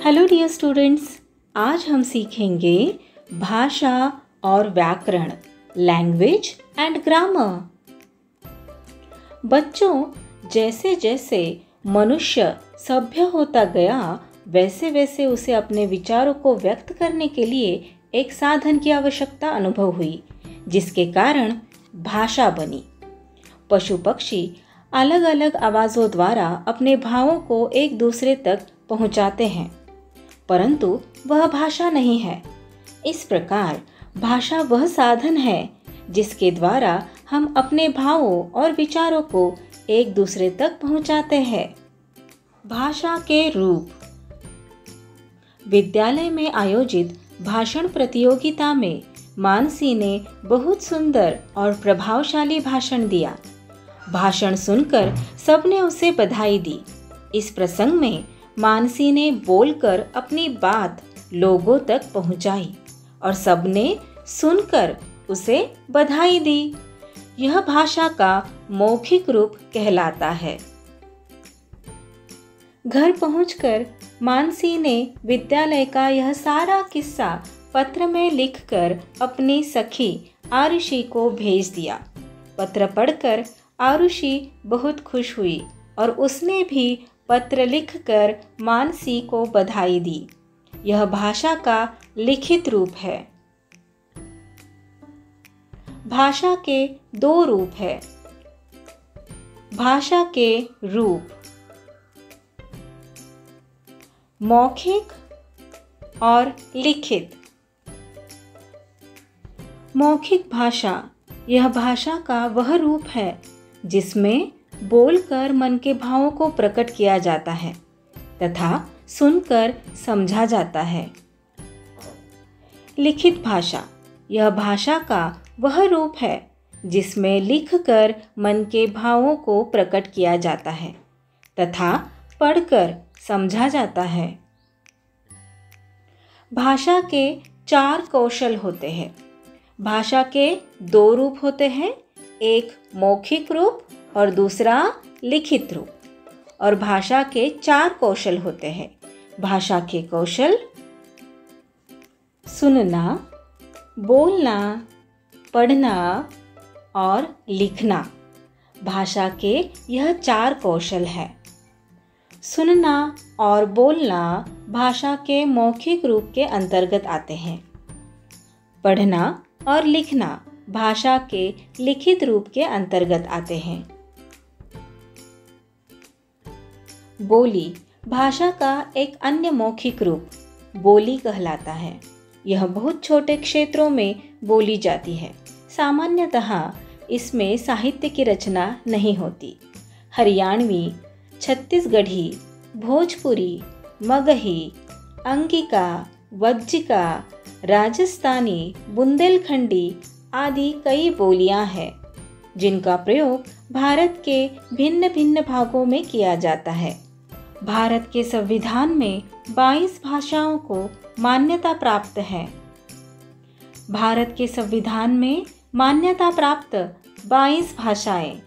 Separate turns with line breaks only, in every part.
Hello dear students, आज हम सीखेंगे भाषा और व्याकरण, लैंग्वेज एंड ग्रामर। बच्चों, जैसे जैसे मनुष्य सभ्य होता गया, वैसे वैसे उसे अपने विचारों को व्यक्त करने के लिए एक साधन की आवश्यकता अनुभव हुई, जिसके कारण भाषा बनी। पशु पक्षी अलग अलग आवाज़ों द्वारा अपने भावों को एक दूसरे तक पहुंचाते हैं, परंतु वह भाषा नहीं है। इस प्रकार भाषा वह साधन है जिसके द्वारा हम अपने भावों और विचारों को एक दूसरे तक पहुंचाते हैं। भाषा के रूप। विद्यालय में आयोजित भाषण प्रतियोगिता में मानसी ने बहुत सुंदर और प्रभावशाली भाषण दिया। भाषण सुनकर सबने उसे बधाई दी। इस प्रसंग में मानसी ने बोलकर अपनी बात लोगों तक पहुंचाई और सबने सुनकर उसे बधाई दी। यह भाषा का मौखिक रूप कहलाता है। घर पहुंचकर मानसी ने विद्यालय का यह सारा किस्सा पत्र में लिखकर अपनी सखी आरुषि को भेज दिया। पत्र पढ़कर आरुषि बहुत खुश हुई और उसने भी पत्र लिखकर मानसी को बधाई दी। यह भाषा का लिखित रूप है। भाषा के दो रूप है। भाषा के रूप मौखिक और लिखित। मौखिक भाषा यह भाषा का वह रूप है जिसमें बोलकर मन के भावों को प्रकट किया जाता है तथा सुनकर समझा जाता है। लिखित भाषा यह भाषा का वह रूप है जिसमें लिखकर मन के भावों को प्रकट किया जाता है तथा पढ़कर समझा जाता है। भाषा के चार कौशल होते हैं। भाषा के दो रूप होते हैं, एक मौखिक रूप और दूसरा लिखित रूप। और भाषा के चार कौशल होते हैं। भाषा के कौशल सुनना, बोलना, पढ़ना और लिखना। भाषा के यह चार कौशल है। सुनना और बोलना भाषा के मौखिक रूप के अंतर्गत आते हैं। पढ़ना और लिखना भाषा के लिखित रूप के अंतर्गत आते हैं। बोली भाषा का एक अन्य मौखिक रूप बोली कहलाता है। यह बहुत छोटे क्षेत्रों में बोली जाती है। सामान्यतः इसमें साहित्य की रचना नहीं होती। हरियाणवी, छत्तीसगढ़ी, भोजपुरी, मगही, अंगिका, वज्जिका, राजस्थानी, बुंदेलखंडी आदि कई बोलियां हैं जिनका प्रयोग भारत के भिन्न भिन्न भागों में किया जाता है। भारत के संविधान में 22 भाषाओं को मान्यता प्राप्त है। भारत के संविधान में मान्यता प्राप्त 22 भाषाएं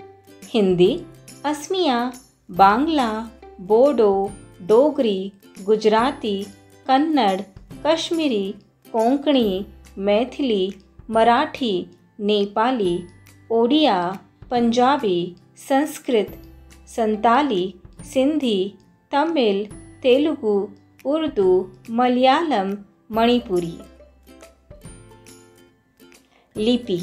हिंदी, असमिया, बांग्ला, बोडो, डोगरी, गुजराती, कन्नड़, कश्मीरी, कोंकणी, मैथिली, मराठी, नेपाली, ओडिया, पंजाबी, संस्कृत, संताली, सिंधी, तमिल, तेलुगु, उर्दू, मलयालम, मणिपुरी। लिपि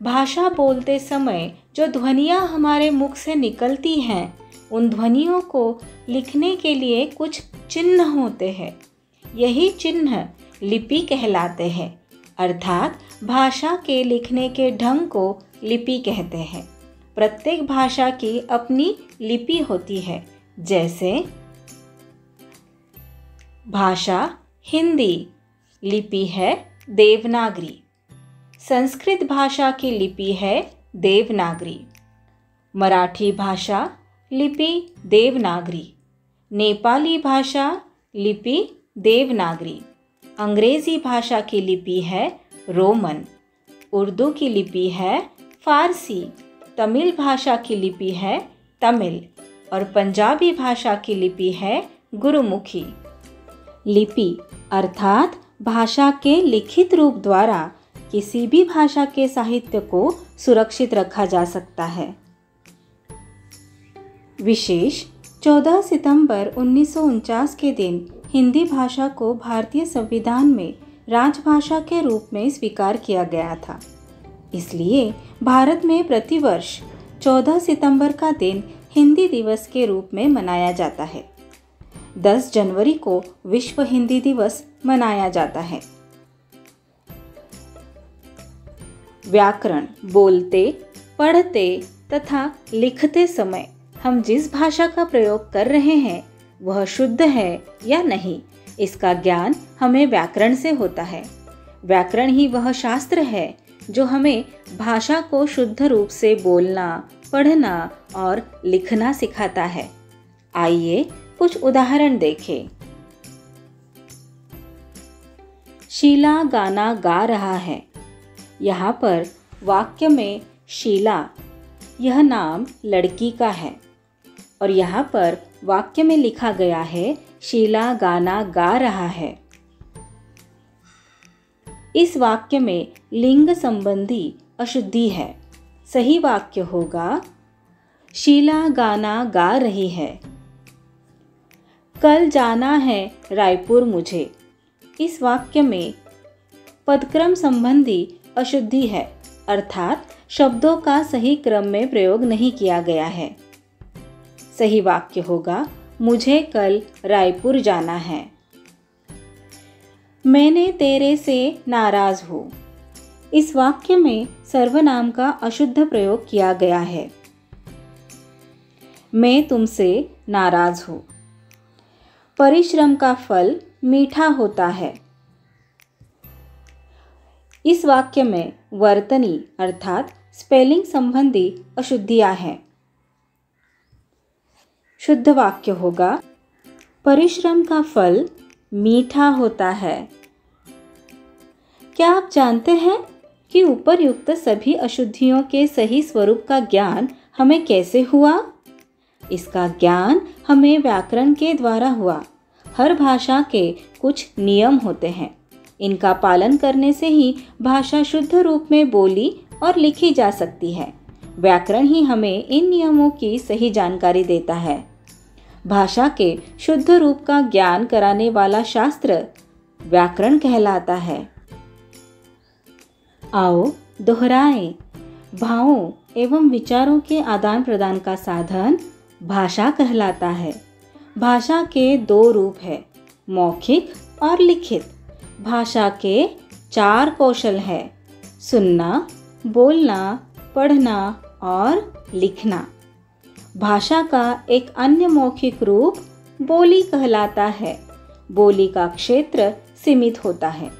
भाषा बोलते समय जो ध्वनियाँ हमारे मुख से निकलती हैं, उन ध्वनियों को लिखने के लिए कुछ चिन्ह होते हैं। यही चिन्ह लिपि कहलाते हैं, अर्थात भाषा के लिखने के ढंग को लिपि कहते हैं। प्रत्येक भाषा की अपनी लिपि होती है। जैसे भाषा हिंदी लिपि है देवनागरी। संस्कृत भाषा की लिपि है देवनागरी। मराठी भाषा लिपि देवनागरी। नेपाली भाषा लिपि देवनागरी। अंग्रेजी भाषा की लिपि है रोमन। उर्दू की लिपि है फारसी। तमिल भाषा की लिपि है तमिल और पंजाबी भाषा की लिपि है गुरुमुखी। लिपि अर्थात भाषा के लिखित रूप द्वारा किसी भी भाषा के साहित्य को सुरक्षित रखा जा सकता है। विशेष 14 सितंबर 1949 के दिन हिंदी भाषा को भारतीय संविधान में राजभाषा के रूप में स्वीकार किया गया था। इसलिए भारत में प्रतिवर्ष 14 सितंबर का दिन हिंदी दिवस के रूप में मनाया जाता है। 10 जनवरी को विश्व हिंदी दिवस मनाया जाता है। व्याकरण बोलते, पढ़ते तथा लिखते समय हम जिस भाषा का प्रयोग कर रहे हैं वह शुद्ध है या नहीं, इसका ज्ञान हमें व्याकरण से होता है। व्याकरण ही वह शास्त्र है जो हमें भाषा को शुद्ध रूप से बोलना, पढ़ना और लिखना सिखाता है। आइए कुछ उदाहरण देखें। शीला गाना गा रहा है। यहाँ पर वाक्य में शीला यह नाम लड़की का है और यहाँ पर वाक्य में लिखा गया है शीला गाना गा रहा है। इस वाक्य में लिंग संबंधी अशुद्धि है। सही वाक्य होगा शीला गाना गा रही है। कल जाना है रायपुर मुझे। इस वाक्य में पदक्रम संबंधी अशुद्धि है, अर्थात शब्दों का सही क्रम में प्रयोग नहीं किया गया है। सही वाक्य होगा मुझे कल रायपुर जाना है। मैंने तेरे से नाराज हूँ। इस वाक्य में सर्वनाम का अशुद्ध प्रयोग किया गया है। मैं तुमसे नाराज हूँ। परिश्रम का फल मीठा होता है। इस वाक्य में वर्तनी अर्थात स्पेलिंग संबंधी अशुद्धियां हैं। शुद्ध वाक्य होगा परिश्रम का फल मीठा होता है। क्या आप जानते हैं कि उपर्युक्त सभी अशुद्धियों के सही स्वरूप का ज्ञान हमें कैसे हुआ? इसका ज्ञान हमें व्याकरण के द्वारा हुआ। हर भाषा के कुछ नियम होते हैं। इनका पालन करने से ही भाषा शुद्ध रूप में बोली और लिखी जा सकती है। व्याकरण ही हमें इन नियमों की सही जानकारी देता है। भाषा के शुद्ध रूप का ज्ञान कराने वाला शास्त्र व्याकरण कहलाता है। आओ दोहराएं। भावों एवं विचारों के आदान प्रदान का साधन भाषा कहलाता है। भाषा के दो रूप हैं, मौखिक और लिखित। भाषा के 4 कौशल है, सुनना, बोलना, पढ़ना और लिखना। भाषा का एक अन्य मौखिक रूप बोली कहलाता है। बोली का क्षेत्र सीमित होता है।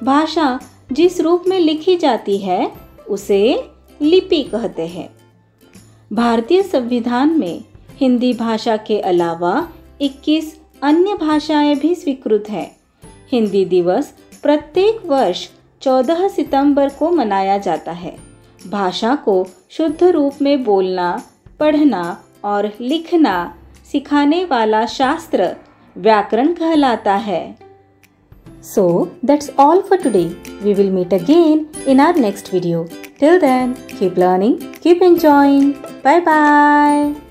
भाषा जिस रूप में लिखी जाती है उसे लिपि कहते हैं। भारतीय संविधान में हिंदी भाषा के अलावा 21 अन्य भाषाएं भी स्वीकृत हैं। हिंदी दिवस प्रत्येक वर्ष 14 सितंबर को मनाया जाता है। भाषा को शुद्ध रूप में बोलना, पढ़ना और लिखना सिखाने वाला शास्त्र व्याकरण कहलाता है। So that's all for today. We will meet again in our next video. Till then, keep learning, keep enjoying. Bye bye.